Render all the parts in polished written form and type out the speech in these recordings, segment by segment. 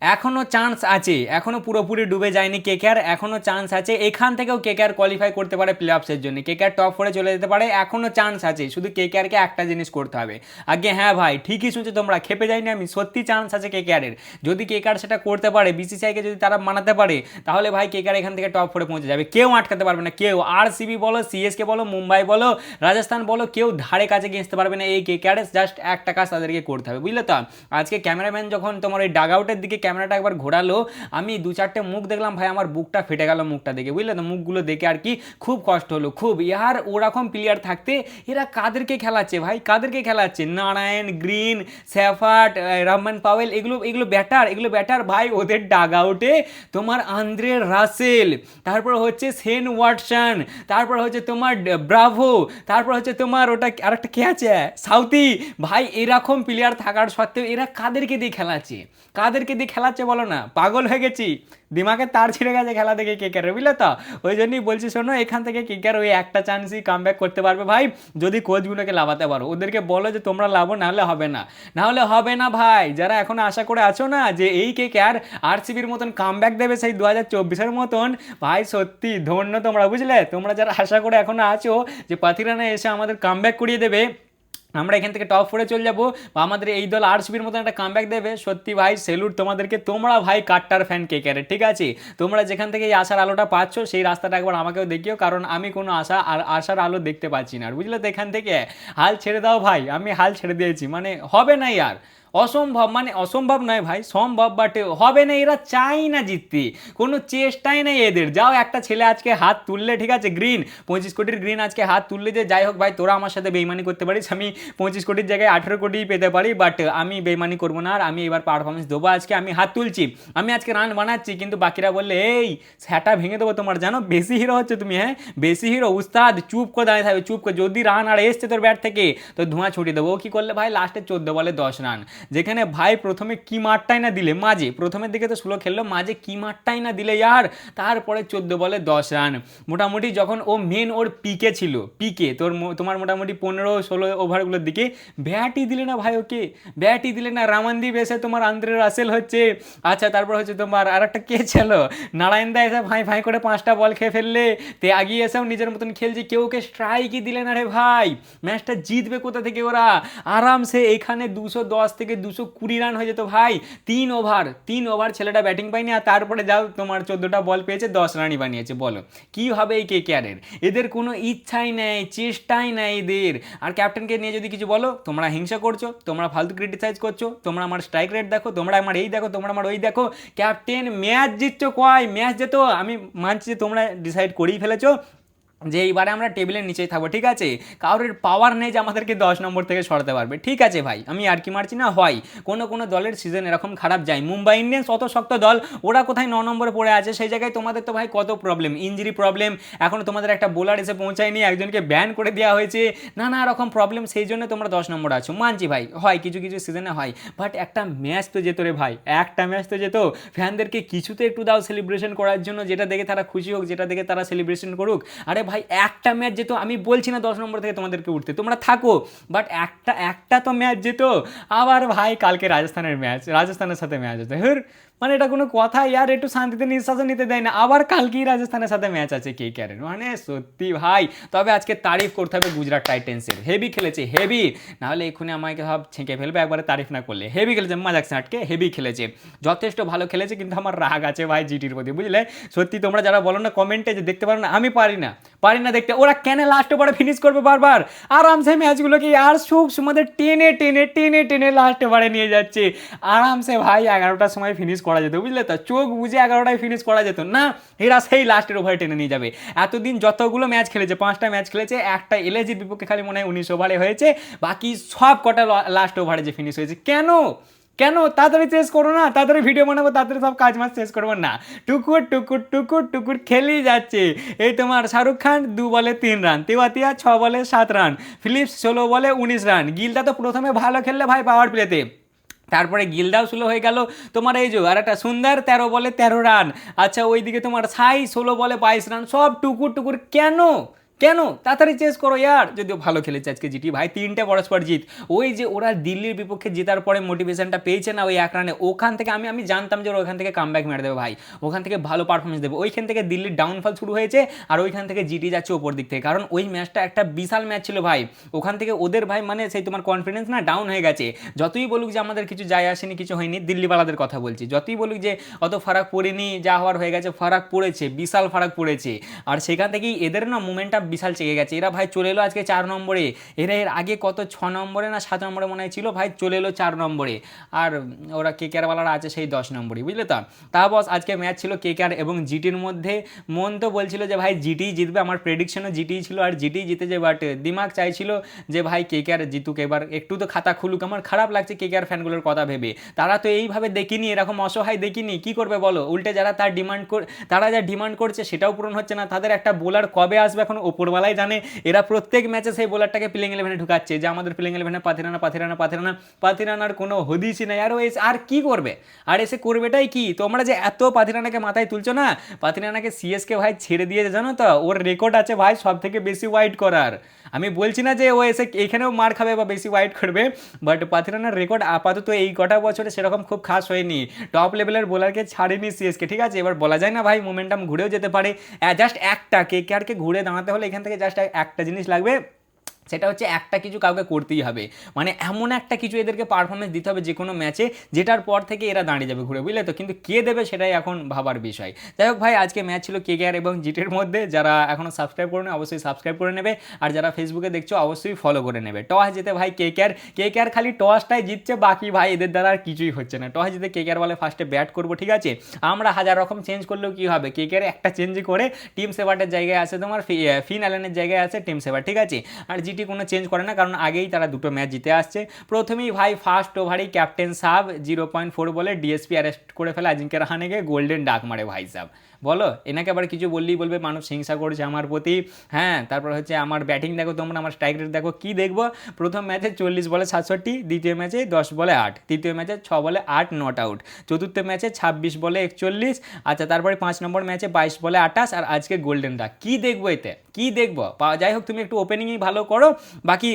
এখনও চান্স আছে, এখনও পুরোপুরি ডুবে যায়নি কেকেআর, এখনও চান্স আছে। এখান থেকেও কেকেআর কোয়ালিফাই করতে পারে প্লে অফসের জন্য, কেকেআর টপ ফোরে চলে যেতে পারে, এখনও চান্স আছে। শুধু কেকেআরকে একটা জিনিস করতে হবে। আগে হ্যাঁ ভাই, ঠিকই শুনছো তোমরা, খেপে যাইনি আমি, সত্যি চান্স আছে কেকেআরের। যদি কেকেআর সেটা করতে পারে, বিসিসিআইকে যদি তারা মানাতে পারে, তাহলে ভাই কেকেআর এখান থেকে টপ ফোরে পৌঁছে যাবে, কেউ আটকাতে পারবে না, কেউ। আরসিবি বলো, সিএসকে বলো, মুম্বাই বলো, রাজস্থান বলো, কেউ ধারে কাছে ঘেঁচতে পারবে না এই কেকেআর। জাস্ট একটা কাজ তাদেরকে করতে হবে, বুঝলে তো। আজকে ক্যামেরাম্যান যখন তোমার ওই ডাগ আউটের দিকে ক্যামেরাটা একবার ঘোরালো, আমি দু চারটে মুখ দেখলাম ভাই, আমার বুকটা ফেটে গেল মুখটা দেখে, বুঝলে তো। মুখগুলো দেখে আর কি খুব কষ্ট হলো, খুব। ইয়ার ওরকম প্লেয়ার থাকতে এরা কাদেরকে খেলাচ্ছে ভাই, কাদেরকে খেলাচ্ছে? নারায়ণ, গ্রিন, স্যাফার্ট, রহমান পাওয়েল, এগুলো এগুলো ব্যাটার, এগুলো ব্যাটার ভাই। ওদের ডাগ আউটে তোমার আন্দ্রে রাসেল, তারপর হচ্ছে সেন ওয়াটসন, তারপর হচ্ছে তোমার ব্রাভো, তারপর হচ্ছে তোমার ওটা আরেকটা কে আছে, সাউথি। ভাই এরকম প্লেয়ার থাকার সত্ত্বেও এরা কাদেরকে দিয়ে খেলাচ্ছে, কাদেরকে দিয়ে খেলাচ্ছে বলো না? পাগল হয়ে গেছি, দিমাগে তার ছিঁড়ে গেছে খেলা দেখে কেকেআর, বুঝলে তো। ওই জন্যই বলছি, শোনো, এখান থেকে কেকেআর ওই একটা চান্সই কাম ব্যাক করতে পারবে ভাই, যদি কোচগুলোকে লাভাতে পারো। ওদেরকে বলো যে তোমরা লাভো, নাহলে হবে না, নাহলে হবে না ভাই। যারা এখন আশা করে আছো না যে এই কেকেআর আরসিবির মতন কাম ব্যাক দেবে সেই 2024-এর মতন, ভাই সত্যি ধন্য তোমরা, বুঝলে। তোমরা যারা আশা করে এখনো আছো যে পাথিরানা এসে আমাদের কাম ব্যাক করিয়ে দেবে, আমরা এখান থেকে টপ ফোরে চলে যাবো, বা আমাদের এই দল আরসিবির মতন একটা কামব্যাক দেবে, সত্যি ভাই সেলুট তোমাদেরকে। তোমরা ভাই কাট্টার ফ্যান কেকেআরের, ঠিক আছে। তোমরা যেখান থেকে এই আশার আলোটা পাচ্ছ, সেই রাস্তাটা একবার আমাকেও দেখিও, কারণ আমি কোনো আশার আলো দেখতে পাচ্ছি না আর, বুঝলে তো। এখান থেকে হাল ছেড়ে দাও ভাই, আমি হাল ছেড়ে দিয়েছি, মানে হবে না আর। অসম্ভব, মানে অসম্ভব নয় ভাই, সম্ভব, বাট হবে না। এরা চাই না জিততে, কোনো চেষ্টাই নেই এদের। যাও, একটা ছেলে আজকে হাত তুললে, ঠিক আছে, গ্রিন, 25 কোটির গ্রিন আজকে হাত তুললে, যে যাই হোক ভাই, তোরা আমার সাথে বেইমানি করতে পারিস, আমি 25 কোটির জায়গায় 18 কোটি পেতে পারি, বাট আমি বেইমানি করবো না, আর আমি এবার পারফরমেন্স দেবো। আজকে আমি হাত তুলছি, আমি আজকে রান বানাচ্ছি, কিন্তু বাকিরা বললে এই সেটা ভেঙে দেবো তোমার, জানো, বেশি হিরো হচ্ছে তুমি, হ্যাঁ বেশি হিরো, উস্তাদ, চুপ করে দাঁড়িয়ে থাকবে, চুপ করে। যদি রান আর এসছে তোর ব্যাট থেকে, তো ধোঁয়া ছুটিয়ে দেবো। ও কি করলে ভাই, লাস্টে 14 বলে 10 রান, যেখানে ভাই প্রথমে কি মারটাই না দিলে, মাঝে প্রথমের দিকে তো স্লো খেললো, মাঝে কি মারটাই না দিলে ইয়ার, তারপরে 14 বলে 10 রান। মোটামুটি যখন ও মেন ওর পিকে ছিল, পিকে তোমার মোটামুটি 15-16 ওভারগুলোর দিকে, ব্যাটই দিলে না ভাই ওকে, ব্যাটই দিলে না। রামানদীপ এসে তোমার আন্দ্রে রাসেল হচ্ছে, আচ্ছা, তারপর হচ্ছে তোমার আর একটা কে ছিল, নারায়ণ দা এসে ভাই ভাই করে 5টা বল খেয়ে ফেললে, তে আগিয়ে এসেও নিজের মতন খেলছে, কেউ ওকে স্ট্রাইকই দিলে না রে ভাই। ম্যাচটা জিতবে কোথা থেকে ওরা? আরামসে এখানে 210 থেকে 220 রান হয়ে যেত ভাই। 3 ওভার ছেলেটা ব্যাটিং পায়নি, আর তারপরে যাও তোমার 14টা বল পেয়েছে, 10 রানই বানিয়েছে। বলো কি হবে এই কেকেআরের? এদের কোনো ইচ্ছাই নেই, চেষ্টাই নেই এদের। আর ক্যাপ্টেনকে নিয়ে যদি কিছু বলো, তোমরা হিংসা করছো, তোমরা ফালতু ক্রিটিসাইজ করছো, তোমরা আমার স্ট্রাইক রেট দেখো, তোমরা আমার এই দেখো, তোমরা আমার ওই দেখো। ক্যাপ্টেন ম্যাচ জিতছো, কয় ম্যাচ যেত, আমি মানছি যে তোমরা ডিসাইড করেই ফেলেছো যে এইবারে আমরা টেবিলের নিচেই থাকবো, ঠিক আছে। কারোর পাওয়ার নেই যে আমাদেরকে 10 নম্বর থেকে সরাতে পারবে, ঠিক আছে ভাই, আমি আর কি মারছি না। হয় কোনো কোনো দলের সিজন এরকম খারাপ যায়, মুম্বাই ইন্ডিয়ান্স অত শক্ত দল, ওরা কোথায় 9 নম্বরে পড়ে আছে, সেই জায়গায় তোমাদের তো ভাই কত প্রবলেম, ইঞ্জুরি প্রবলেম, এখনও তোমাদের একটা বোলার এসে পৌঁছায়নি, একজনকে ব্যান করে দেওয়া হয়েছে, নানা রকম প্রবলেম, সেই জন্য তোমরা 10 নম্বরে আছো, মানছি ভাই, হয় কিছু কিছু সিজনে হয়, বাট একটা ম্যাচ তো যেত রে ভাই, একটা ম্যাচ তো যেত। ফ্যানদেরকে কিছুতে একটু দাও সেলিব্রেশন করার জন্য, যেটা দেখে তারা খুশি হোক, যেটা দেখে তারা সেলিব্রেশন করুক। আরে ভাই একটা ম্যাচ যেত, আমি বলছি না 10 নম্বর থেকে তোমাদেরকে উঠতে, তোমরা থাকো, বাট একটা একটা তো ম্যাচ যেত। আবার ভাই কালকে রাজস্থানের ম্যাচ, রাজস্থানের সাথে ম্যাচ হচ্ছে, মানে এটা কোনো কথা ইয়ার? একটু শান্তিতে নিঃশ্বাসও নিতে দেয় না। আবার কালকেই রাজস্থানের সাথে ম্যাচ আছে কেকেআরের, মানে সত্যি ভাই। তবে আজকে তারিফ করতে হবে গুজরাট টাইটেন্সের, হেভি খেলেছে, হেভি। নাহলে এক্ষুনি আমাকে সব ছেঁকে ফেলবে একবারে তারিফ না করলে। হেভি খেলেছে, মাজাক আটকে হেভি খেলেছে, যথেষ্ট ভালো খেলেছে, কিন্তু আমার রাগ আছে ভাই জিটির প্রতি, বুঝলে। সত্যি তোমরা যারা বলো না কমেন্টে যে দেখতে পারো না, আমি পারি না, পারি না দেখতে। ওরা কেন লাস্ট ওভারে ফিনিশ করবে বারবার? আরামসে ম্যাচগুলোকে আর সুখ সুমাদের টেনে টেনে টেনে টেনে লাস্ট ওভারে নিয়ে যাচ্ছে। আরামসে ভাই 11টার সময় ফিনিশ করা যেত, বুঝলে তো, চোখ বুঝে 11টায় ফিনিশ করা যেত না, এরা সেই লাস্টের ওভারে টেনে নিয়ে যাবে। এতদিন যতগুলো ম্যাচ খেলেছে, 5টা ম্যাচ খেলেছে, একটা এলএজির বিপক্ষে খালি মনে হয় 19 ওভারে হয়েছে, বাকি সব কটা লাস্ট ওভারে যে ফিনিশ হয়েছে। কেন কেন তাড়াতাড়ি শেষ করো না, তাড়াতাড়ি ভিডিও বানাবো, তাড়াতাড়ি সব কাজ মাছ শেষ করবো না, টুকুর টুকুর টুকুর টুকুর খেলেই যাচ্ছে। এই তোমার শাহরুখ খান 2 বলে 3 রান, তেওয়াতিয়া 6 বলে 7 রান, ফিলিপস 16 বলে 19 রান। গিলটা তো প্রথমে ভালো খেললে ভাই পাওয়ার প্লেতে, তারপরে গিলদাও স্লো হয়ে গেল। তোমার এই যে আর একটা সুন্দর 13 বলে 13 রান, আচ্ছা ওইদিকে তোমার সাই 16 বলে 22 রান, সব টুকুর টুকুর। কেন কেন তাড়াতাড়ি চেস করো ইয়ার। যদিও ভালো খেলেছে আজকে জিটি ভাই, 3টে পরস্পর জিত। ওই যে ওরা দিল্লির বিপক্ষে জেতার পরে মোটিভেশনটা পেয়েছে না ওই 1 রানে, ওখান থেকে আমি জানতাম যে ওরা ওখান থেকে কামব্যাক মেরে দেবে ভাই, ওখান থেকে ভালো পারফরমেন্স দেবে। ওইখান থেকে দিল্লির ডাউনফল শুরু হয়েছে আর ওইখান থেকে জিটি যাচ্ছে ওপর দিক থেকে, কারণ ওই ম্যাচটা একটা বিশাল ম্যাচ ছিল ভাই। ওখান থেকে ওদের ভাই মানে সেই তোমার কনফিডেন্স না ডাউন হয়ে গেছে। যতই বলুক যে আমাদের কিছু যায় আসেনি, কিছু হয়নি, দিল্লিওয়ালাদের কথা বলছি, যতই বলুক যে অত ফারাক পড়েনি, যা হওয়ার হয়ে গেছে, ফারাক পড়েছে, বিশাল ফারাক পড়েছে। আর সেখান থেকেই এদের না মোমেন্টটা বিশাল চেয়ে গেছে। এরা ভাই চলে এলো আজকে 4 নম্বরে, এরা এর আগে কত 6 নম্বরে না 7 নম্বরে মনে হয় ছিল, ভাই চলে এলো 4 নম্বরে। আর ওরা কেকেআরওয়ালারা আছে সেই 10 নম্বরে, বুঝলে তো। তা বস আজকে ম্যাচ ছিল কেকেআর এবং জিটির মধ্যে। মন তো বলছিল যে ভাই জিটি জিতবে, আমার প্রেডিকশনও জিটি ছিল আর জিটি জিতেছে, বাট দিমাগ চাইছিল যে ভাই কেকেআর জিতুক, এবার একটু তো খাতা খুলুক। আমার খারাপ লাগছে কেকেআর ফ্যানগুলোর কথা ভেবে, তারা তো এইভাবে দেখিনি, এরকম অসহায় দেখিনি, কি করবে বলো। উল্টে যারা তারা যা ডিমান্ড করছে সেটাও পূরণ হচ্ছে না। তাদের একটা বোলার কবে আসবে এখন ওপরওয়ালাই জানে। এরা প্রত্যেক ম্যাচে সেই বোলারটাকে প্লেইং 11-এ ঢুকাচ্ছে যে আমাদের প্লেইং 11-এ পাথিরানার কোনো হদিসই নাই। আর ও আর কি করবে, আর এসে করবেটাই কি। তোমরা যে এত পাথিরানাকে মাথায় তুলছো না, পাথিরানাকে সিএসকে ভাই ছেড়ে দিয়েছে জানো তো, ওর রেকর্ড আছে ভাই সব থেকে বেশি ওয়াইড করার। আমি বলছি না যে ও এসে এখানেও মার খাবে বা বেশি ওয়াইড করবে, বাট পাথিরানার রেকর্ড আপাতত এই কটা বছরে সেরকম খুব খাস হয়নি। টপ লেভেলের বোলারকে ছাড়েনি সিএসকে, ঠিক আছে। এবার বলা যায় না ভাই মোমেন্টাম ঘুরেও যেতে পারে। জাস্ট একটা কেকেআরকে ঘুরে দাঁড়াতে হলে এখান থেকে জাস্ট একটা জিনিস লাগবে, সেটা হচ্ছে একটা কিছু কাউকে করতেই হবে, মানে এমন একটা কিছু এদেরকে পারফরমেন্স দিতে হবে যে কোনো ম্যাচে, যেটার পর থেকে এরা দাঁড়িয়ে যাবে ঘুরে, বুঝলে তো। কিন্তু কে দেবে সেটাই এখন ভাবার বিষয়। যাই হোক ভাই, আজকে ম্যাচ ছিল কেকেআর এবং জিটির মধ্যে। যারা এখনও সাবস্ক্রাইব করে নেবে অবশ্যই সাবস্ক্রাইব করে নেবে, আর যারা ফেসবুকে দেখছো অবশ্যই ফলো করে নেবে। টস জিতে ভাই কেকেআর খালি টসটাই জিতছে, বাকি ভাই এদের দ্বারা আর কিছুই হচ্ছে না। টস জিতে কেকেআর বলে ফার্স্টে ব্যাট করবো, ঠিক আছে। আমরা হাজার রকম চেঞ্জ করলেও কী হবে, কেকেআর একটা চেঞ্জ করে টিম সেভারের জায়গায় আছে তোমার ফিন অ্যালেনের জায়গায় আছে টিম সেভার, ঠিক আছে। আর জিটি কোনো চেঞ্জ করে না, কারণ আগেই তারা দুটো ম্যাচ জিতে আসছে। প্রথমেই ভাই ফার্স্ট ওভারেই ক্যাপ্টেন সাব 0.4 বলে ডিএসপি অ্যারেস্ট করে ফেলে আজিঙ্ক্য রাহানেকে, গোল্ডেন ডাক মারে ভাই সাব। বলো এনাকে আবার কিছু বললেই বলবে মানুষ হিংসা করছে আমার প্রতি। হ্যাঁ, তারপর হচ্ছে আমার ব্যাটিং দেখো তোমরা, আমার স্ট্রাইক রেট দেখো, কি দেখবো। প্রথম ম্যাচে 40 বলে 67, দ্বিতীয় ম্যাচে 10 বলে 8, তৃতীয় ম্যাচে 6 বলে 8 নট আউট, চতুর্থ ম্যাচে 26 বলে 41, আচ্ছা তারপরে 5 নম্বর ম্যাচে 22 বলে 28, আর আজকে গোল্ডেন ডাক। কি দেখবো এতে, কি দেখবো। যাই হোক তুমি একটু ওপেনিংই ভালো করো, বাকি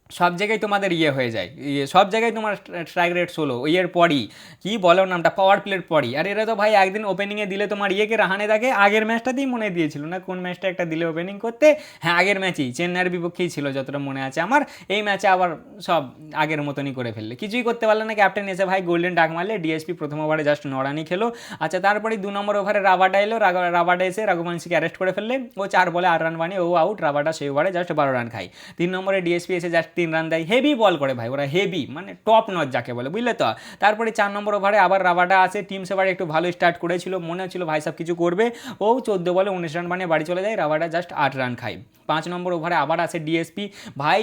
সব জায়গায় তোমাদের হয়ে যায়, সব জায়গায় তোমার স্ট্রাইক রেট 16 এর পরই, কি বলো নামটা, পাওয়ার প্লের পরই। আর এরা তো ভাই একদিন ওপেনিংয়ে দিলে তোমার রাহানে থাকে, আগের ম্যাচটাতেই মনে দিয়েছিল না, কোন ম্যাচটা একটা দিলে ওপেনিং করতে, হ্যাঁ আগের ম্যাচেই চেন্নাইয়ের বিপক্ষেই ছিল যতটা মনে আছে আমার। এই ম্যাচে আবার সব আগের মতনই করে ফেললে, কিছুই করতে পারলে না। ক্যাপ্টেন এসে ভাই গোল্ডেন ডাক মারলে, ডিএসপি প্রথম ওভারে জাস্ট নড়ানি খেলো। আচ্ছা তারপরে 2 নম্বর ওভারে রাবাডা এলো, রাবাডা এসে রঘুবংশীকে অ্যারেস্ট করে ফেললে, ও 4 বলে 8 রান বানিয়ে ও আউট। রাবাডা সেই ওভারে জাস্ট 12 রান খায়। 3 নম্বরে ডিএসপি এসে জাস্ট 3 রান দেয়। হেভি বল করে ভাই ওরা, হেভি মানে টপ নচ যাকে বলে, বুঝলে তো। তারপরে 4 নম্বর ওভারে আবার রাবাডা আসে, টিম সেভার একটু ভালো স্টার্ট করেছিল, মনে হচ্ছিল ভাই সব কিছু করবে, ও 14 বলে 19 রান বানিয়ে বাড়ি চলে যায়। রাবাডা জাস্ট 8 রান খায়। 5 নম্বর ওভারে আবার আসে ডিএসপি, ভাই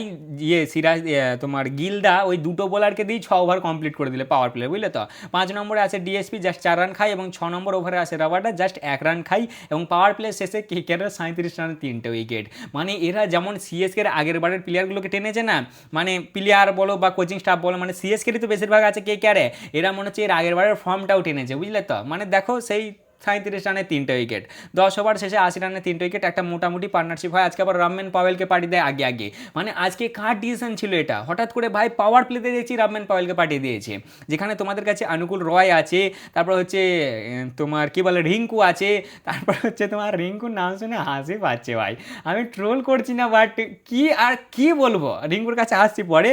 সিরাজ তোমার গিলদা ওই দুটো বোলারকে দিয়ে 6 ওভার কমপ্লিট করে দিলে পাওয়ার প্লে, বুঝলে তো। 5 নম্বরে আসে ডিএসপি জাস্ট 4 রান খায় এবং 6 নম্বর ওভারে আসে রাবাডা জাস্ট 1 রান খায় এবং পাওয়ার প্লে শেষে কেকেআরের 37 রানে 3টে উইকেট। মানে এরা যেমন সিএসকের আগের বারের প্লেয়ারগুলোকে টেনেছে না, মানে প্লেয়ার বলো বা কোচিং স্টাফ বলো, মানে সিএসকেরই তো বেশিরভাগ আছে কেকেআরে, এরা মনে হচ্ছে এর আগের বারের ফর্মটাও টেনেছে, বুঝলে তো। মানে দেখো সেই 37 রানে 3টে উইকেট, 10 ওভার শেষে 80 রানে 3টে উইকেট, একটা মোটামুটি পার্টনারশিপ হয়। আজকে আবার রামম্যান পাওয়েলকে পাঠিয়ে দেয় আগে। মানে আজকে কার ডিসিশন ছিল এটা, হঠাৎ করে ভাই পাওয়ার প্লেতে দেখছি রামম্যান পাওয়েলকে পাঠিয়ে দিয়েছে, যেখানে তোমাদের কাছে অনুকূল রয় আছে, তারপর হচ্ছে তোমার কি বলে রিঙ্কু আছে, তারপর হচ্ছে তোমার রিঙ্কুর নাম শুনে হাসি পাচ্ছে ভাই, আমি ট্রোল করছি না, বাট কি বলবো, রিঙ্কুর কাছে আসছি পরে।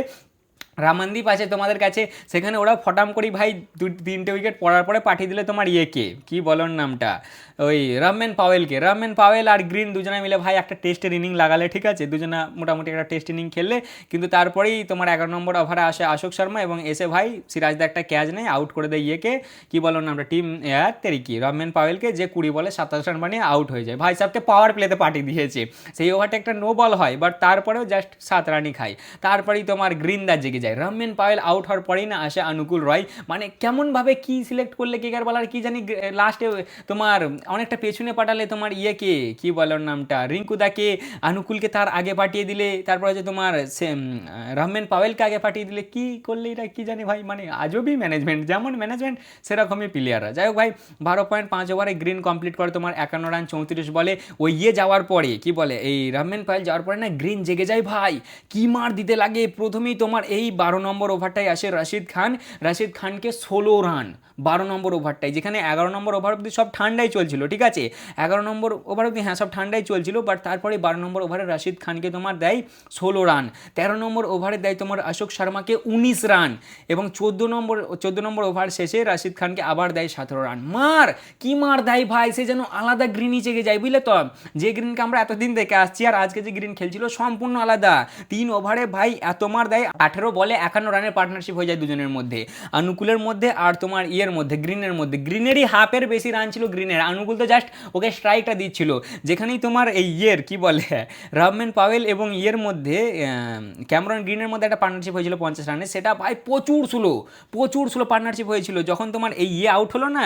রামানদীপ আছে তোমাদের কাছে, সেখানে ওরা ফটাম করি ভাই 2-3টে উইকেট পড়ার পরে পাঠিয়ে দিলে তোমার কি বলার নামটা, ওই রামম্যান পাওয়েল আর গ্রিন দুজনে মিলে ভাই একটা টেস্টের ইনিং লাগালে, ঠিক আছে, দুজনা মোটামুটি একটা টেস্ট ইনিং খেললে। কিন্তু তারপরেই তোমার 11 নম্বর ওভারে আসে অশোক শর্মা এবং এসে ভাই সিরাজদা একটা ক্যাচ নেয়, আউট করে দেয় কি বলার নামটা, টিম রামম্যান পাওয়েলকে, যে 20 বলে 27 রান বানিয়ে আউট হয়ে যায়। ভাই সাহেবকে পাওয়ার প্লেতে পাঠিয়ে দিয়েছে, সেই ওভারটা একটা নো বল হয়, বাট তারপরেও জাস্ট 7 রানই খায়। তারপরেই তোমার গ্রিনদা জেগে যায়, যায়। রহমান পাওয়েল আউট হওয়ার পরেই না আসে অনুকূল রয়, মানে কেমনভাবে কি সিলেক্ট করলে কেকেআর বলার কি জানি, লাস্টে তোমার অনেকটা পেছনে পাঠালে তোমার ইয়েকে কি বলে ওর নামটা, রিঙ্কুদাকে অনুকূলকে তার আগে পাঠিয়ে দিলে, তারপরে যে তোমার রহমান পাওয়েলকে আগে পাঠিয়ে দিলে, কি করলে এটা কি জানি ভাই, মানে আজবই ম্যানেজমেন্ট, যেমন ম্যানেজমেন্ট সেরকমই প্লেয়াররা। যাই হোক ভাই 12.5 ওভারে গ্রিন কমপ্লিট করে তোমার 51 রান 34 বলে। ওই ইয়ে যাওয়ার পরে কি বলে এই রহমান পাওয়েল যাওয়ার পরে না গ্রিন জেগে যায় ভাই, কি মার দিতে লাগে। প্রথমেই তোমার এই 12 নম্বর ওভারটাই আসে রাশিদ খানকে 16 রান 12 নম্বর ওভারটাই, যেখানে 11 নম্বর ওভার অব্দি সব ঠান্ডাই চলছিল, ঠিক আছে 11 নম্বর ওভার অব্দি হ্যাঁ সব ঠান্ডাই চলছিল, বাট তারপরে 12 নম্বর ওভারে রাশিদ খানকে তোমার দেয় 16 রান, 13 নম্বর ওভারে দেয় তোমার অশোক শর্মাকে 19 রান, এবং 14 নম্বর ওভার শেষে রাশিদ খানকে আবার দেয় 17 রান। মার কি মার দেয় ভাই, সে যেন আলাদা গ্রিনই জেগে যায়, বুঝলে তো, যে গ্রিনকে আমরা এতদিন দেখে আসছি আর আজকে যে গ্রিন খেলছিল সম্পূর্ণ আলাদা। 3 ওভারে ভাই এত মার দেয়, 18 বলে 51 রানের পার্টনারশিপ হয়ে যায় দুজনের মধ্যে, অনুকূলের মধ্যে আর তোমার ইয়ের মধ্যে, গ্রিনের মধ্যে। গ্রিনেরই হাফের বেশি রান ছিল গ্রিনের, অনুকূল তো জাস্ট ওকে স্ট্রাইকটা দিচ্ছিল। যেখানেই তোমার এই ইয়ের কি বলে রহমান পাওয়েল এবং ইয়ের মধ্যে ক্যামেরন গ্রিনের মধ্যে একটা পার্টনারশিপ হয়েছিল 50 রানে, সেটা ভাই প্রচুর স্লো পার্টনারশিপ হয়েছিল। যখন তোমার এই ইয়ে আউট হলো না,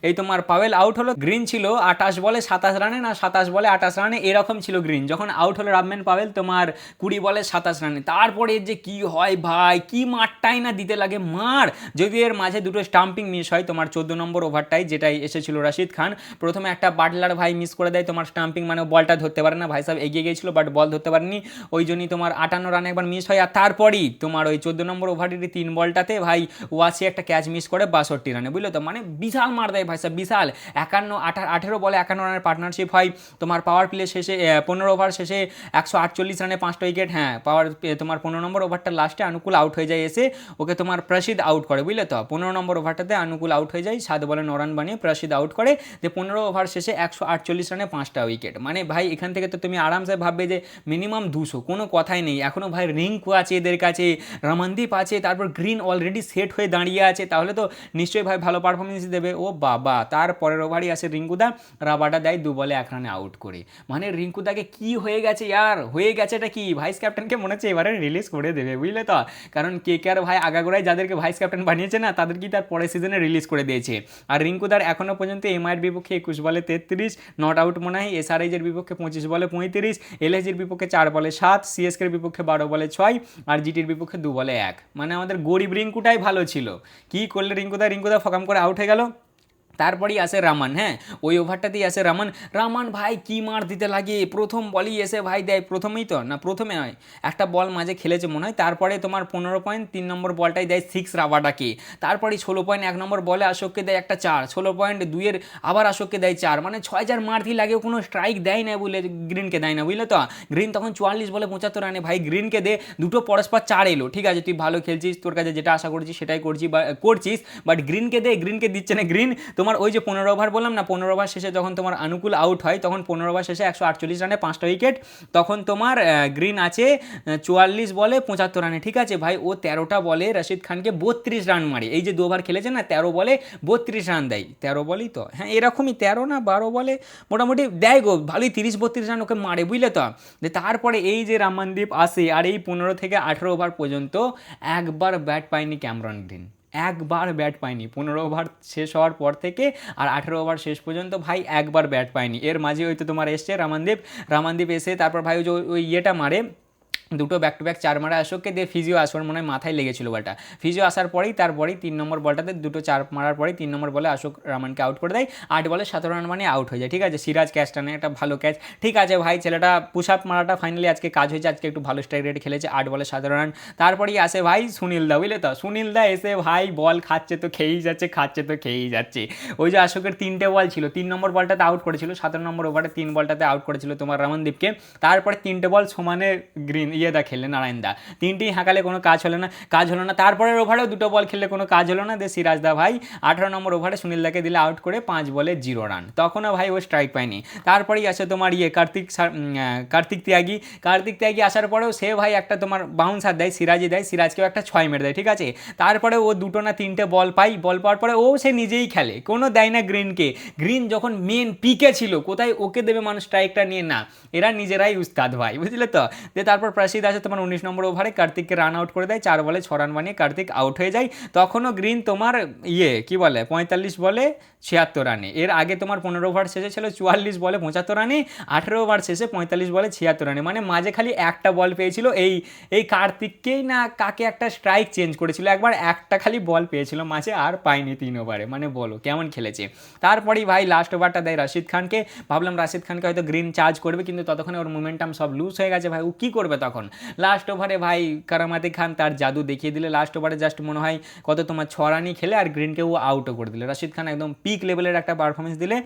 এই তোমার পাওয়েল আউট হলো, গ্রিন ছিল 28 বলে 27 রানে, না 27 বলে 28 রানে এরকম ছিল গ্রিন। যখন আউট হলো রহমান পাওয়েল তোমার 20 বলে 27 রানে, তারপরে যে কি হয় ভাই, কি মারটাই না দিতে লাগে মার। যদি এর মাঝে দুটো স্টাম্পিং মিস হয় তোমার 14 নম্বর ওভারটাই, যেটাই এসেছিল রাশিদ খান, প্রথমে একটা বাটলার ভাই মিস করে দেয় তোমার স্টাম্পিং, মানে বলটা ধরতে পারে না, ভাই সাহেব এগিয়ে গিয়েছিল বাট বল ধরতে পারেনি, ওই জন্যই তোমার 58 রানে একবার মিস হয়। আর তারপরেই তোমার ওই 14 নম্বর ওভারের 3 বলটাতে ভাই ওয়াসি একটা ক্যাচ মিস করে 62 রানে, বুঝলো তো, মানে বিশাল মার দেয় ভাই সাহেব বিশাল। 18 বলে 51 রানের পার্টনারশিপ হয় তোমার। পাওয়ার প্লে শেষে 15 ওভার শেষে 148 রানে 5টা উইকেট, হ্যাঁ পাওয়ার তোমার 15 নম্বর ওভারটা লাস্টে অনুকূল আউট হয়ে যায়, এসে ওকে তোমার প্রসিদ আউট করে, বুঝলে তো। 15 নম্বর ওভারটাতে অনুকূল আউট হয়ে যায়, 7 বলে 9 রান বানিয়ে প্রসিদ আউট করে, যে 15 ওভার শেষে 148 রানে 5টা উইকেট। মানে ভাই এখান থেকে তো তুমি আরামসে ভাববে যে মিনিমাম 200, কোনো কথাই নেই। এখনও ভাই রিঙ্কু আছে এদের কাছে, রমনদীপ আছে, তারপর গ্রিন অলরেডি সেট হয়ে দাঁড়িয়ে আছে, তাহলে তো নিশ্চয়ই ভাই ভালো পারফরমেন্স দেবে। ও বাবা, তার পরের ওভারই আসে রিঙ্কুদা, রাবাটা দেয় 2 বলে 1 রানে আউট করে। মানে রিঙ্কুদাকে কি হয়ে গেছে ইয়ার, হয়ে গেছে এটা কি, ভাইস ক্যাপ্টেনকে মনে হচ্ছে এবারে রিলিজ করে দেবে, বুঝলে তো। কারণ কেকেআর ভাই আগাগোড়ায় যাদেরকে ভাইস ক্যাপ্টেন বানিয়েছে না, তাদেরকেই তার পরের সিজনে রিলিজ করে দিয়েছে। আর রিঙ্কুদার এখনও পর্যন্ত এমআইয়ের বিপক্ষে 21 বলে 33, নট আউট মনে হয়, এসআরএইচের বিপক্ষে 25 বলে 35, এলএসজির বিপক্ষে 4 বলে 7, সিএসকের বিপক্ষে 12 বলে 6, আর জিটির বিপক্ষে 2 বলে 1। মানে আমাদের গরিব রিঙ্কুটাই ভালো ছিল। কি করলে রিঙ্কুদা ফকাম করে আউট হয়ে গেল। তারপরেই আসে রামান, হ্যাঁ ওই ওভারটাতেই আসে রামান ভাই কি মার দিতে লাগে। প্রথম বলই এসে ভাই দেয়, প্রথমেই তো না, প্রথমে নয়, একটা বল মাঝে খেলেছে মনে হয়, তারপরে তোমার 15.3 নম্বর বলটাই দেয় 6 রাবাটাকে, তারপরে 16.1 নম্বর বলে অশোককে দেয় একটা 4, 16.2 আবার অশোককে দেয় 4, মানে 6 মার দিয়ে লাগেও কোনো স্ট্রাইক দেয় না, বলে গ্রিনকে দেয় না, বুঝলে তো। গ্রিন তখন 44 বলে 75 রানে ভাই গ্রিনকে দে, দুটো পরস্পর 4 এলো, ঠিক আছে তুই ভালো খেলছিস, তোর কাছে যেটা আশা করছিস সেটাই করছিস, বাট গ্রিনকে গ্রিনকে দিচ্ছে না গ্রিন। তোমার ওই যে 15 ওভার বললাম না, 15 ওভার শেষে যখন তোমার অনুকূল আউট হয়, তখন 15 ওভার শেষে 148 রানে 5টা উইকেট, তখন তোমার গ্রিন আছে 44 বলে 75 রানে, ঠিক আছে ভাই। ও 13টা বলে রাশিদ খানকে 32 রান মারে, এই যে 2 ওভার খেলেছে না, 13 বলে 32 রান দেয়, 13 বলেই তো, হ্যাঁ এরকমই 13 না 12 বলে মোটামুটি দেয় গো, ভালোই 30-32 রান ওকে মারে, বুঝলে তো। তারপরে এই যে রমনদীপ আসে, আর এই 15 থেকে 18 ওভার পর্যন্ত একবার ব্যাট পায়নি ক্যামেরন গ্রিন, একবার ব্যাট পায়নি। 15 ওভার শেষ হওয়ার পর থেকে আর 18 ওভার শেষ পর্যন্ত ভাই একবার ব্যাট পায়নি। এর মাঝে হয়তো তোমার এসছে রমনদীপ এসে তারপর ভাই ওই ইয়েটা মারে, দুটো ব্যাক টু ব্যাক 4 মারা অশোককে দিয়ে, ফিজিও আসবার মনে হয় মাথায় লেগেছিল বলটা, ফিজিও আসার পরেই তারপরেই 3 নম্বর বলটাতে দুটো 4 মারার পরেই 3 নম্বর বলে অশোক রামানকে আউট করে দেয়, 8 বলে 17 রান মানে আউট হয়ে যায়, ঠিক আছে। সিরাজ ক্যাচটা নেয়, একটা ভালো ক্যাচ, ঠিক আছে ভাই ছেলেটা পুশ আপ মারাটা ফাইনালি আজকে কাজ হয়েছে, আজকে একটু ভালো স্ট্রাইক রেট খেলেছে, 8 বলে 17 রান। তারপরেই আসে ভাই সুনীল দা, বুঝলে তো, সুনীল দা এসে ভাই বল খাচ্ছে তো খেয়েই যাচ্ছে, ওই যে অশোকের 3টে বল ছিল, 3 নম্বর বলটাতে আউট করেছিল, 17 নম্বর ওভারে 3 বলটাতে আউট করেছিল তোমার রমনদীপকে, তারপরে 3টে বল সমানে গ্রিন দা খেললেন, নারায়ণ দা 3টেই হাঁকালে কোনো কাজ হলো না, তারপরের ওভারেও 2টো বল খেললে কোনো কাজ হলো না, সিরাজ দা ভাই 18 নম্বর ওভারে সুনীল দাকে দিলে আউট করে 5 বলে 0 রান, তখনও ভাই ও স্ট্রাইক পায়নি। তারপরেই আসে তোমার কার্তিক ত্যাগী আসার পরেও সে ভাই একটা তোমার বাউন্সার দেয়, সিরাজকেও একটা 6 মেরে দেয়, ঠিক আছে। তারপরে ও 2টো না 3টে বল পাওয়ার পরে ও সে নিজেই খেলে, কোনো দেয় না গ্রিনকে। গ্রিন যখন মেন পিকে ছিল, কোথায় ওকে দেবে মানুষ স্ট্রাইকটা নিয়ে, না এরা নিজেরাই উস্তাদ ভাই, বুঝলে তো। তারপর রাশিদ আসে তোমার 19 নম্বর ওভারে, কার্তিককে রান আউট করে দেয়, 4 বলে 6 রান বানিয়ে কার্তিক আউট হয়ে যায়। তখনও গ্রিন তোমার কি বলে 45 বলে 76 রানে। এর আগে তোমার 15 ওভার শেষে ছিল 44 বলে 75 রানে, 18 ওভার শেষে 45 বলে 76 রানে, মানে মাঝে খালি একটা বল পেয়েছিল এই কার্তিককেই না কাকে একটা স্ট্রাইক চেঞ্জ করেছিল একবার, একটা খালি বল পেয়েছিল মাঝে, আর পায়নি 3 ওভারে, মানে বলো কেমন খেলেছে। তারপরেই ভাই লাস্ট ওভারটা দেয় রাশিদ খানকে, ভাবলাম রাশিদ খানকে হয়তো গ্রিন চার্জ করবে, কিন্তু ততক্ষণে ওর মোমেন্টাম সব লুজ হয়ে গেছে ভাই, ও কী করবে তখন। লাস্ট ওভারে ভাই কারামাতি খান তার জাদু দেখিয়ে দিলে, লাস্ট ওভারে জাস্ট মনে হয় কত তোমার 6 রানই খেলে আর গ্রিনকে ও আউটও করে দিলে। রাশিদ খান একদম পিক লেভেলের একটা পারফরমেন্স দিলে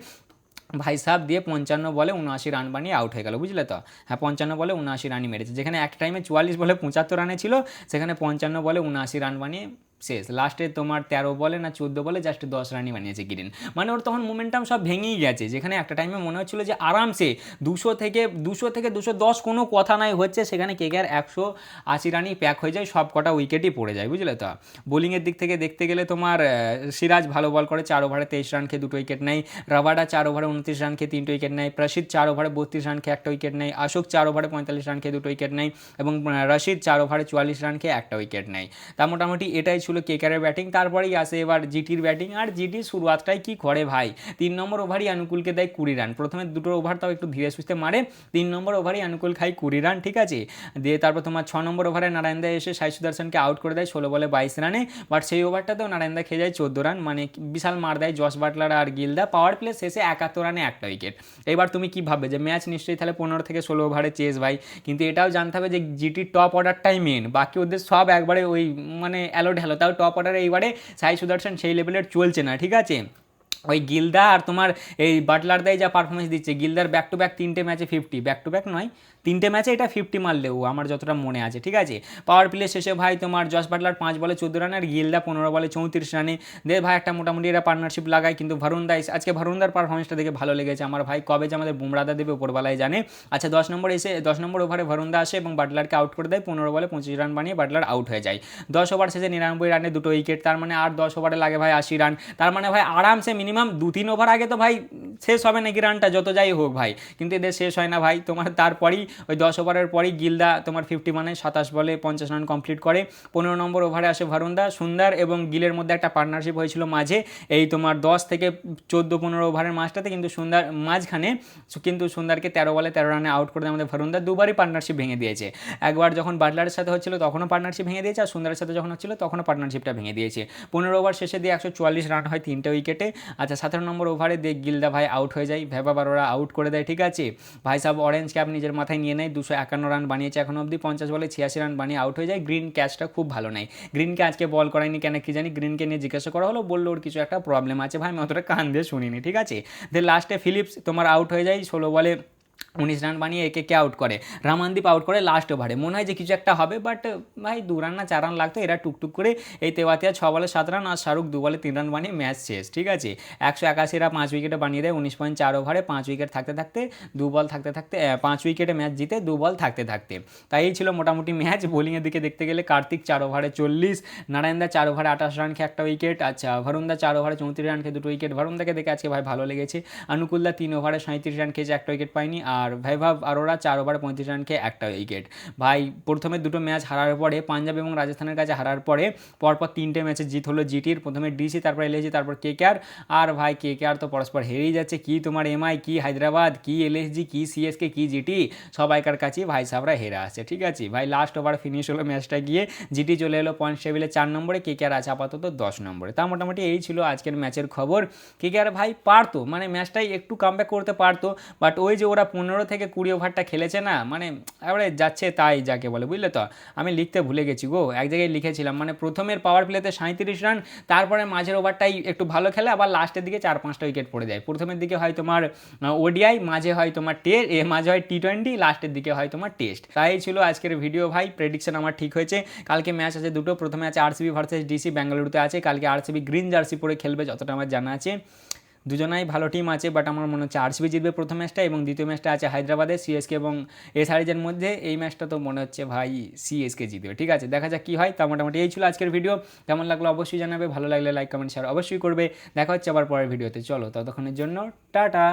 ভাই সাহেব, দিয়ে 55 বলে 79 রান বানিয়ে আউট হয়ে গেল, বুঝলে তো। হ্যাঁ 55 বলে 79 রানই মেরেছে, যেখানে এক টাইমে 44 বলে 75 রানে ছিল, সেখানে 55 বলে 79 রান বানিয়ে শেষ। লাস্টে তোমার 13 বলে না 14 বলে জাস্ট 10 রানই বানিয়েছে গ্রিন, মানে ওর তখন মোমেন্টাম সব ভেঙেই গেছে, যেখানে একটা টাইমে মনে হচ্ছিল যে আরামসে 200 থেকে 210 কোনো কথা নাই হচ্ছে, সেখানে কেকেআর 180 রানই প্যাক হয়ে যায়, সব কটা উইকেটই পড়ে যায়, বুঝলে তো। বোলিংয়ের দিক থেকে দেখতে গেলে তোমার সিরাজ ভালো বল করে, 4 ওভারে 23 রান খেয়ে 2 উইকেট নেয়, রাবাডা 4 ওভারে 29 রান খেয়ে 3 উইকেট নেয়, প্রসিদ 4 ওভারে 32 রান খেয়ে 1 উইকেট নেয়, অশোক 4 ওভারে 45 রান খেয়ে 2 উইকেট নেয়, এবং রশিদ 4 ওভারে 44 রান খেয়ে 1 উইকেট নেয়। তা মোটামুটি এটাই ছিল কেকেআরের ব্যাটিং। তারপরেই আসে এবার জিটির ব্যাটিং, আর জিটির শুরুয়াতটাই কি করে ভাই, 3 নম্বর ওভারই অনুকূলকে দেয় 20 রান, প্রথমে দুটো ওভার তাও একটু ধীরে সুস্থে মারে, 3 নম্বর ওভারই অনুকূল খাই 20 রান, ঠিক আছে। দিয়ে তারপর তোমার 6 নম্বর ওভারে নারায়ণদা এসে সাই সুদর্শনকে আউট করে দেয় 16 বলে 22 রানে, বাট সেই ওভারটাতেও নারায়ণদা খেয়ে যায় 14 রান, মানে বিশাল মার দেয় জস বাটলার আর গিলদা। পাওয়ার প্লে শেষে 71 রানে 1 উইকেট। এবার তুমি কি ভাববে যে ম্যাচ নিশ্চয়ই তাহলে 15 থেকে 16 ওভারে চেস ভাই, কিন্তু এটাও জানতে হবে যে জিটির টপ অর্ডারটাই মেন, বাকি ওদের সব একবারে ওই মানে অ্যালো ঢ্যালো, তাও টপ অর্ডারে এইবারে সাই সুদর্শন সেই লেভেলের চলছে না, ঠিক আছে। ওই গিলদা আর তোমার এই বাটলার দাই যা পারফরমেন্স দিচ্ছে, গিলদার ব্যাক টু ব্যাক 3টে ম্যাচে 50, ব্যাক টু ব্যাক নয় 3টে ম্যাচে এটা 50 মারলেও আমার যতটা মনে আছে, ঠিক আছে। পাওয়ার প্লে শেষে ভাই তোমার জস বাটলার 5 বলে 14 রানে আর গিলদা 15 বলে 34 রানে, দিয়ে ভাই একটা মোটামুটি এরা পার্টনারশিপ লাগায়, কিন্তু আজকে ভারুনদার পারফরমেন্সটা দেখে ভালো লেগেছে আমার ভাই, কবে যে আমাদের বুমরাদা দেবে ওপরবেলায় জানে। আচ্ছা 10 নম্বর ওভারে ভারুনদা আসে এবং বাটলারকে আউট করে দেয়, 15 বলে 25 রান বানিয়ে বাটলার আউট হয়ে যায়। 10 ওভার শেষে 99 রানে 2 উইকেট, তার মানে আর 10 ওভারে লাগে ভাই 80 রান, তার মানে ভাই আরামসে মিনিমাম 2-3 ওভার আগে তো ভাই শেষ হবে নাকি রানটা, যত যাই হোক ভাই, কিন্তু এদের শেষ হয় না ভাই। তোমার তারপরেই ওই 10 ওভারের পরই গিলদা তোমার 50 মানে 27 বলে 50 রান কমপ্লিট করে। 15 নম্বর ওভারে আসে ভারুনদা, সুন্দর এবং গিলের মধ্যে একটা পার্টনারশিপ হয়েছিল মাঝে, এই তোমার 10 থেকে 14-15 ওভারের মাঝটাতে, কিন্তু সুন্দর মাঝখানে, কিন্তু সুন্দরকে 13 বলে 13 রানে আউট করে দেয় আমাদের ভারুনদা, দুবারই পার্টনারশিপ ভেঙে দিয়েছে। একবার যখন বাটলারের সাথে হচ্ছিল তখনও পার্টনারশিপ ভেঙে দিয়েছে, আর সুন্দরের সাথে যখন হচ্ছিল তখনও পার্টনারশিপটা ভেঙে দিয়েছে। 15 ওভার শেষে দিয়ে 144 রান হয় 3টে উইকেটে। আচ্ছা 17 নম্বর ওভারে দিয়ে গিলদা ভাই আউট হয়ে যায়, ভেবা বারোরা আউট করে দেয়, ঠিক আছে। ভাই সাহেব অরেঞ্জ ক্যাপ নিজের মাথায় নিয়ে নেয়, 251 রান বানিয়েছে এখনো অবধি, 50 বলে 86 রান বানিয়ে আউট হয়ে যায়। গ্রিন ক্যাচটা খুব ভালো নেয়, গ্রিনকে আজকে বল করায়নি কেন কি জানি, গ্রিনকে নিয়ে জিজ্ঞাসা করা হলো, বললো ওর কিছু একটা প্রবলেম আছে, ভাই আমি অতটা কান দিয়ে শুনিনি, ঠিক আছে। দেন লাস্টে ফিলিপস তোমার আউট হয়ে যায় 16 বলে 19 রান বানিয়ে একে আউট করে, রামানদীপ আউট করে লাস্ট ওভারে, মনে হয় যে কিছু একটা হবে, বাট ভাই 2 রান না 4 রান লাগতো, এরা টুকটুক করে এই তেওয়াতিয়া 6 বলে 7 রান আর শাহরুখ 2 বলে 3 রান বানিয়ে ম্যাচ শেষ, ঠিক আছে। 181 5 উইকেটে বানিয়ে দেয় 19.4 ওভারে, 5 উইকেট থাকতে থাকতে 2 বল থাকতে থাকতে 5 উইকেটে ম্যাচ জিতে 2 বল থাকতে থাকতে। তাই এই ছিল মোটামুটি ম্যাচ। বোলিংয়ের দিকে দেখতে গেলে কার্তিক 4 ওভারে 40, নারায়ণদা 4 ওভারে 28 রান খেয়ে 1 উইকেট, আচ্ছা ভারুনদা 4 ওভারে 34 রান খেয়ে 2 উইকেট, ভারুনদাকে দেখে আজকে ভাই ভালো লেগেছে। অনুকূলদা 3 ওভারে 37 রান খেয়েছে 1 উইকেট পায়নি, আর ভাইভাব আরোরা 4 ওভারে 35 রান খেয়ে 1 উইকেট। ভাই প্রথমে দুটো ম্যাচ হারার পরে, পাঞ্জাব এবং রাজস্থানের কাছে হারার পরে পরপর 3টে ম্যাচে জিত হলো জিটির, প্রথমে ডিসি, তারপর এলএসজি, তারপর কেকেআর। আর ভাই কেকেআর তো পরস্পর হেরেই যাচ্ছে, কি তোমার এমআই, কি হায়দ্রাবাদ, কি এলএসজি, কি সিএসকে, কি জিটি, সবাইকার কাছেই ভাই সাহরা হেরে আসছে, ঠিক আছে। ভাই লাস্ট ওভার ফিনিশ হলো ম্যাচটা গিয়ে, জিটি চলে এলো পয়েন্ট টেবিলে 4 নম্বরে, কেকেআর আছে আপাতত 10 নম্বরে। তা মোটামুটি এই ছিল আজকের ম্যাচের খবর। কেকেআর ভাই পারতো, মানে ম্যাচটাই একটু কামব্যাক করতে পারতো, বাট ওই যে ওরা 15 থেকে 20 ওভারটা খেলেছে না, মানে এবারে যাচ্ছে তাই যাকে বলে, বুঝলে তো। আমি লিখতে ভুলে গেছি গো, এক জায়গায় লিখেছিলাম, মানে প্রথমের পাওয়ার প্লেতে 37 রান, তারপরে মাঝের ওভারটাই একটু ভালো খেলে, আবার লাস্টের দিকে 4-5টা উইকেট পড়ে যায়। প্রথমের দিকে হয় তোমার ওডিআই, মাঝে হয় তোমার মাঝে হয় টি20, লাস্টের দিকে হয় তোমার টেস্ট। তাই ছিল আজকের ভিডিও ভাই, প্রেডিকশন আমার ঠিক হয়েছে। কালকে ম্যাচ আছে দুটো, প্রথমে আছে আরসিবি ভার্সেস ডিসি, বেঙ্গালুরুতে আছে। কালকে আরসিবি গ্রিন জার্সি পরে খেলবে যতটা আমার জানা আছে, দুজনাই ভালো টিম আছে, বাট আমার মনে হচ্ছে আরসিবি জিতবে প্রথম ম্যাচটা, এবং দ্বিতীয় ম্যাচটা আছে হায়দ্রাবাদে সিএসকে এবং এসআরএইচের মধ্যে। এই ম্যাচটা তো মনে হচ্ছে ভাই সিএসকে জিতবে, ঠিক আছে, দেখা যাক কী হয়। তা মোটামুটি এই ছিল আজকের ভিডিও, কেমন লাগলো অবশ্যই জানাবে, ভালো লাগলে লাইক কমেন্ট শেয়ার অবশ্যই করবে। দেখা হচ্ছে আবার পরের ভিডিওতে, চলো ততক্ষণের জন্য টাটা।